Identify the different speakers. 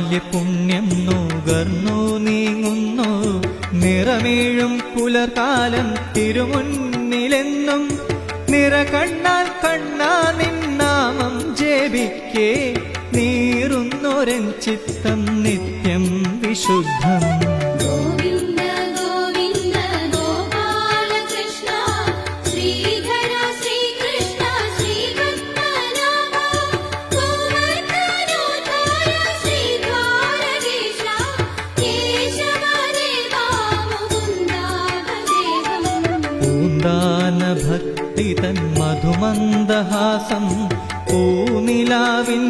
Speaker 1: ബാല്യപുണ്യം നുകർന്നു നീങ്ങുന്നു നിറമേഴും പുലർകാലം തിരുമുന്നിലെന്നും നിറകണ്ണാൽ കണ്ണാ നിന്നാമം ജപിക്കേ നീറുന്നൊരൻ ചിത്തം നിത്യം വിശുദ്ധം. ഭക്തി തൻ മധുമന്ദഹാസം പൂനിലാവിൻ